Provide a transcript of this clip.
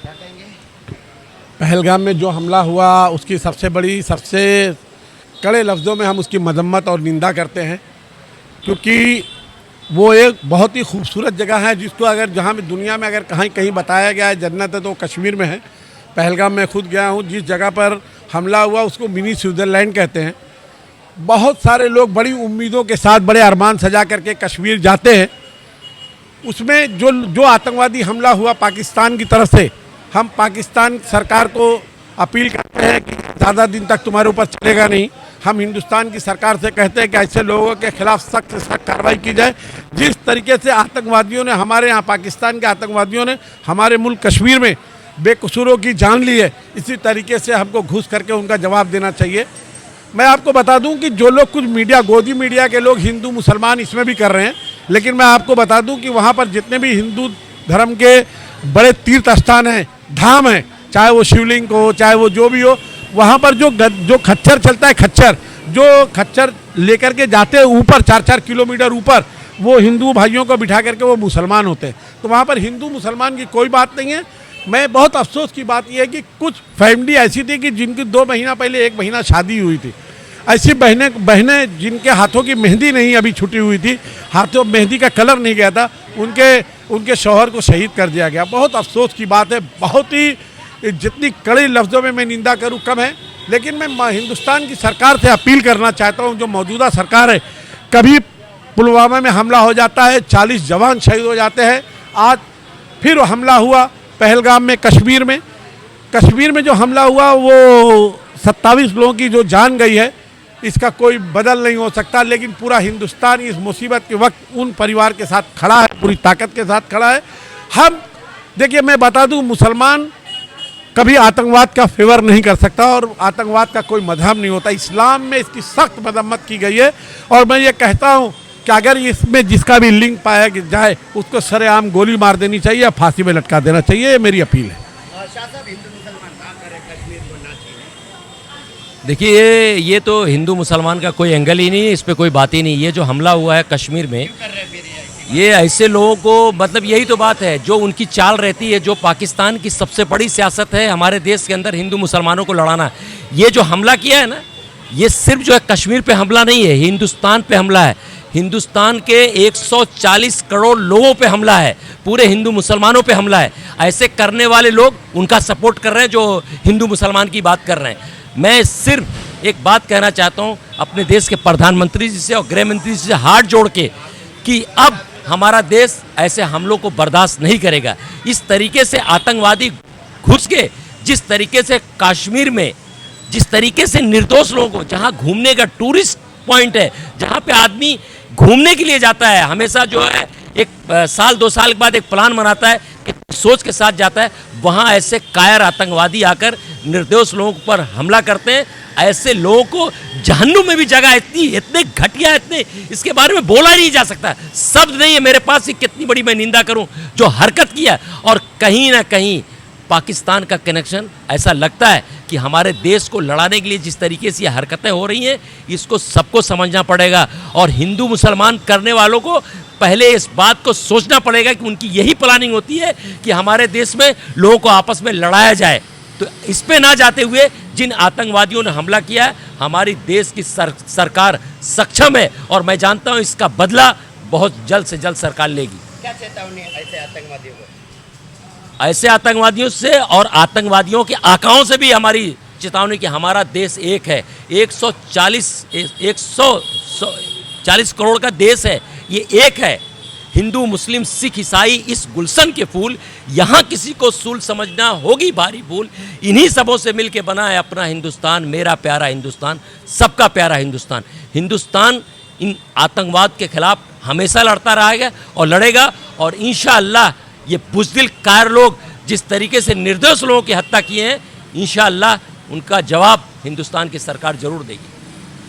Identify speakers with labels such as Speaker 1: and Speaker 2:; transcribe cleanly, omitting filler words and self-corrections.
Speaker 1: क्या कहेंगे?
Speaker 2: पहलगाम में जो हमला हुआ उसकी सबसे कड़े लफ्ज़ों में हम उसकी मजम्मत और निंदा करते हैं, क्योंकि वो एक बहुत ही खूबसूरत जगह है जिसको अगर जहाँ भी दुनिया में अगर कहीं कहीं बताया गया है जन्नत है तो कश्मीर में है। पहलगाम में खुद गया हूँ, जिस जगह पर हमला हुआ उसको मिनी स्विट्ज़रलैंड कहते हैं। बहुत सारे लोग बड़ी उम्मीदों के साथ बड़े अरमान सजा करके कश्मीर जाते हैं। उसमें जो आतंकवादी हमला हुआ पाकिस्तान की तरफ से, हम पाकिस्तान सरकार को अपील करते हैं कि ज़्यादा दिन तक तुम्हारे ऊपर चलेगा नहीं। हम हिंदुस्तान की सरकार से कहते हैं कि ऐसे लोगों के खिलाफ सख्त से सख्त कार्रवाई की जाए। जिस तरीके से आतंकवादियों ने हमारे यहाँ पाकिस्तान के आतंकवादियों ने हमारे मुल्क कश्मीर में बेकसूरों की जान ली है, इसी तरीके से हमको घुस करके उनका जवाब देना चाहिए। मैं आपको बता दूं कि जो लोग कुछ मीडिया गोदी मीडिया के लोग हिंदू मुसलमान इसमें भी कर रहे हैं, लेकिन मैं आपको बता दूं कि वहाँ पर जितने भी हिंदू धर्म के बड़े तीर्थ स्थान हैं, धाम हैं, चाहे वो शिवलिंग हो चाहे वो जो भी हो, वहाँ पर जो खच्चर चलता है, जो खच्चर लेकर के जाते हैं ऊपर 4-4 किलोमीटर ऊपर, वो हिंदू भाइयों को बिठा करके वो मुसलमान होते हैं। तो वहाँ पर हिंदू मुसलमान की कोई बात नहीं है। मैं बहुत अफसोस की बात यह है कि कुछ फैमिली ऐसी थी कि जिनकी 2 महीना पहले 1 महीना शादी हुई थी, ऐसी बहनें जिनके हाथों की मेहंदी नहीं अभी छुटी हुई थी, हाथों मेहंदी का कलर नहीं गया था, उनके शौहर को शहीद कर दिया गया। बहुत अफसोस की बात है। बहुत ही जितनी कड़े लफ्ज़ों में मैं निंदा करूं कम है, लेकिन मैं हिंदुस्तान की सरकार से अपील करना चाहता हूं, जो मौजूदा सरकार है, कभी पुलवामा में हमला हो जाता है, 40 जवान शहीद हो जाते हैं। आज फिर हमला हुआ पहलगाम में, कश्मीर में जो हमला हुआ वो 27 लोगों की जो जान गई है, इसका कोई बदल नहीं हो सकता। लेकिन पूरा हिंदुस्तान इस मुसीबत के वक्त उन परिवार के साथ खड़ा है, पूरी ताकत के साथ खड़ा है। हम देखिए, मैं बता दूं, मुसलमान कभी आतंकवाद का फेवर नहीं कर सकता और आतंकवाद का कोई मजहब नहीं होता। इस्लाम में इसकी सख्त मजम्मत की गई है और मैं ये कहता हूँ कि अगर इसमें जिसका भी लिंक पाया जाए उसको सरेआम गोली मार देनी चाहिए या फांसी में लटका देना चाहिए। ये मेरी अपील है।
Speaker 1: शाह साहब, हिंदू मुसलमान कहाँ कर रहे कश्मीर को ना चाहिए?
Speaker 3: देखिए, ये तो हिंदू मुसलमान का कोई एंगल ही नहीं है, इस पर कोई बात ही नहीं। ये जो हमला हुआ है कश्मीर में,
Speaker 1: क्यों कर रहे फिर
Speaker 3: ये ऐसे लोगों को, मतलब यही तो बात है, जो उनकी चाल रहती है, जो पाकिस्तान की सबसे बड़ी सियासत है हमारे देश के अंदर हिंदू मुसलमानों को लड़ाना। ये जो हमला किया है ना, ये सिर्फ जो है कश्मीर पे हमला नहीं है, हिंदुस्तान पे हमला है। हिंदुस्तान के 140 करोड़ लोगों पे हमला है, पूरे हिंदू मुसलमानों पे हमला है। ऐसे करने वाले लोग उनका सपोर्ट कर रहे हैं जो हिंदू मुसलमान की बात कर रहे हैं। मैं सिर्फ एक बात कहना चाहता हूँ अपने देश के प्रधानमंत्री जी से और गृह मंत्री जी से हाथ जोड़ के, कि अब हमारा देश ऐसे हमलों को बर्दाश्त नहीं करेगा। इस तरीके से आतंकवादी घुस के, जिस तरीके से कश्मीर में, जिस तरीके से निर्दोष लोगों को, जहाँ घूमने का टूरिस्ट पॉइंट है, जहाँ पे आदमी घूमने के लिए जाता है, हमेशा जो है एक साल 2 साल के बाद एक प्लान बनाता है कि सोच के साथ जाता है, वहाँ ऐसे कायर आतंकवादी आकर निर्दोष लोगों पर हमला करते हैं। ऐसे लोगों को जहन्नुम में भी जगह इतने घटिया, इतने, इसके बारे में बोला नहीं जा सकता, शब्द नहीं है मेरे पास कि कितनी बड़ी मैं निंदा करूं जो हरकत किया। और कहीं ना कहीं पाकिस्तान का कनेक्शन, ऐसा लगता है कि हमारे देश को लड़ाने के लिए जिस तरीके से ये हरकतें हो रही हैं, इसको सबको समझना पड़ेगा। और हिंदू मुसलमान करने वालों को पहले इस बात को सोचना पड़ेगा कि उनकी यही प्लानिंग होती है कि हमारे देश में लोगों को आपस में लड़ाया जाए। तो इस पे ना जाते हुए जिन आतंकवादियों ने हमला किया है, हमारी देश की सरकार सक्षम है और मैं जानता हूं इसका बदला बहुत जल्द से जल्द सरकार लेगी।
Speaker 1: क्या चेतावनी ऐसे आतंकवादियों को?
Speaker 3: ऐसे आतंकवादियों से और आतंकवादियों के आकाओं से भी हमारी चेतावनी कि हमारा देश एक है, 140 करोड़ का देश है, ये एक है। हिंदू मुस्लिम सिख ईसाई इस गुलशन के फूल, यहाँ किसी को सूल समझना होगी भारी भूल। इन्हीं सबों से मिलके बना है अपना हिंदुस्तान, मेरा प्यारा हिंदुस्तान, सबका प्यारा हिंदुस्तान। हिंदुस्तान इन आतंकवाद के खिलाफ हमेशा लड़ता रहेगा और लड़ेगा। और इंशाअल्लाह ये बुज़दिल कायर लोग जिस तरीके से निर्दोष लोगों की हत्या किए हैं, इंशाअल्लाह उनका जवाब हिंदुस्तान की सरकार जरूर देगी।